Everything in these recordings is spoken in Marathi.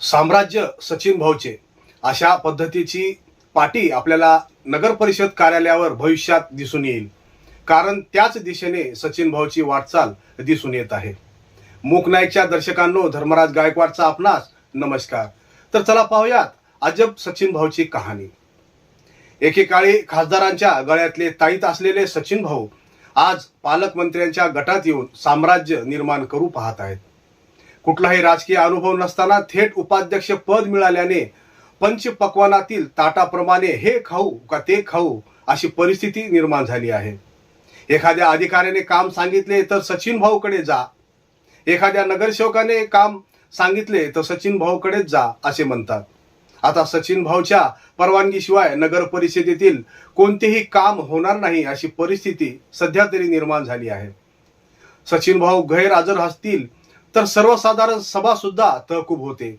साम्राज्य सचिन भाऊचे अशा पद्धतीची पाटी आपल्याला नगर परिषद कार्यालयावर भविष्यात दिसून येईल, कारण त्याच दिशेने सचिन भाऊची वाटचाल दिसून येत आहे. मूक नाईकच्या दर्शकांनो, धर्मराज गायकवाडचा आपणास नमस्कार. तर चला पाहूयात अजब सचिन भाऊची कहाणी. एकेकाळी खासदारांच्या गळ्यातले ताईत असलेले सचिन भाऊ आज पालकमंत्र्यांच्या गटात येऊन साम्राज्य निर्माण करू पाहत आहेत. कुठलाही राजकीय अनुभव नसताना थेट उपाध्यक्ष पद मिळाल्याने पंचपक्वानातील ताटाप्रमाणे हे खाऊ का ते खाऊ अशी परिस्थिती निर्माण झाली आहे. एखाद्या अधिकाऱ्याने काम सांगितले तर सचिन भाऊकडे जा, एखाद्या नगरसेवकाने काम सांगितले तर सचिन भाऊकडेच जा असे म्हणतात. आता सचिन भाऊच्या परवानगीशिवाय नगर परिषदेतील कोणतेही काम होणार नाही अशी परिस्थिती सध्या तरी निर्माण झाली आहे. सचिन भाऊ गैरहजर असतील तर सर्वसाधारण सभा सुद्धा तहकूब होते.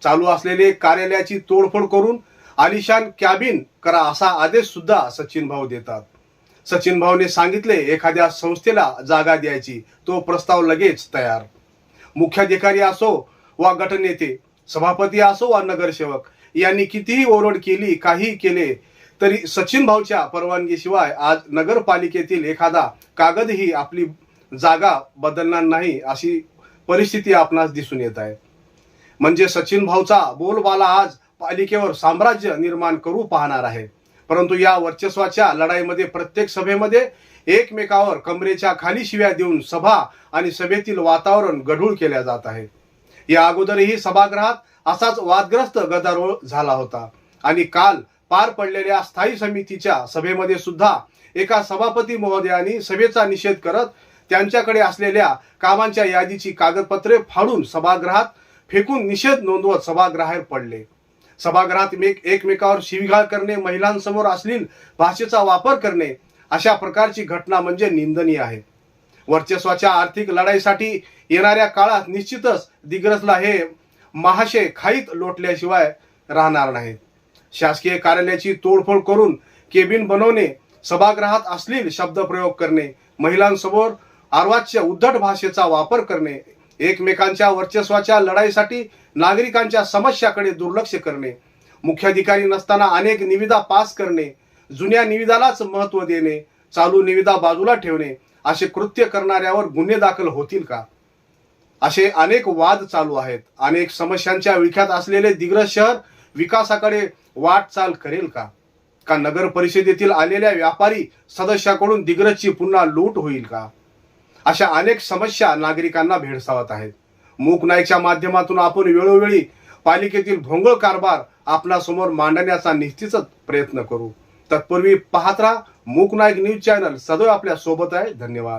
चालू असलेले कार्यालयाची तोडफोड करून आलिशान कॅबिन करा असा आदेश सुद्धा सचिन भाऊ देतात. सचिन भाऊने सांगितले एखाद्या संस्थेला जागा द्यायची, तो प्रस्ताव लगेच तयार. मुख्याधिकारी असो वा गटनेते, सभापती असो वा नगरसेवक यांनी कितीही ओरड केली, काही केले तरी सचिन भाऊच्या परवानगीशिवाय आज नगरपालिकेतील एखादा कागदही आपली जागा बदलणार नाही अशी परिस्थिती आपणास दिसून येत आहे. म्हणजे सचिन भाऊचा बोलबाला आज पालिकेवर साम्राज्य निर्माण करू पाहणार आहे. परंतु या वर्चस्वाच्या लढाईमध्ये प्रत्येक सभेमध्ये एकमेकावर कमरेच्या खाली शिव्या देऊन सभा आणि सभेतील वातावरण गढूळ केल्या जात आहे. या अगोदरही सभागृहात असाच वादग्रस्त गदारोळ झाला होता आणि काल पार पडलेल्या स्थायी समितीच्या सभेमध्ये सुद्धा एका सभापती महोदयांनी सभेचा निषेध करत त्यांच्याकडे असलेल्या कामांच्या यादीची कागदपत्रे फाडून सभागृहात फेकून निषेध नोंदवत सभागृहाबाहेर पडले. सभागृहात एकमेकावर शिवीगाळ करणे, महिलांसमोर अश्लील भाषेचा वापर करणे अशा प्रकारची घटना म्हणजे निंदनीय आहे. वर्चस्वाच्या आर्थिक लढाईसाठी येणाऱ्या काळात निश्चितच दिग्रसला हे महाशय खाईत लोटल्याशिवाय राहणार नाहीत. शासकीय कार्यालयाची तोडफोड करून केबिन बनवणे, सभागृहात अश्लील शब्दप्रयोग करणे, महिलांसमोर अर्वाच्य उद्धट भाषेचा वापर करणे, एकमेकांच्या वर्चस्वाच्या लढाईसाठी नागरिकांच्या समस्याकडे दुर्लक्ष करणे, मुख्याधिकारी नसताना अनेक निविदा पास करणे, जुन्या निविदालाच महत्त्व देणे, चालू निविदा बाजूला ठेवणे असे कृत्य करणाऱ्यावर गुन्हे दाखल होतील का? असे अनेक वाद चालू आहेत. अनेक समस्यांच्या विळख्यात असलेले दिग्रस शहर विकासाकडे वाटचाल करेल का? का नगर परिषदेतील आलेल्या व्यापारी सदस्याकडून दिग्रसची पुन्हा लूट होईल का? अशा अनेक समस्या नागरिकांना भेडसावत आहेत. मूक नाईकच्या माध्यमातून आपण वेळोवेळी पालिकेतील भोंगळ कारभार आपणासमोर मांडण्याचा निश्चितच प्रयत्न करू. तत्पूर्वी पाहत राहा मूक नाईक न्यूज चॅनल, सदैव आपल्या सोबत आहे. धन्यवाद.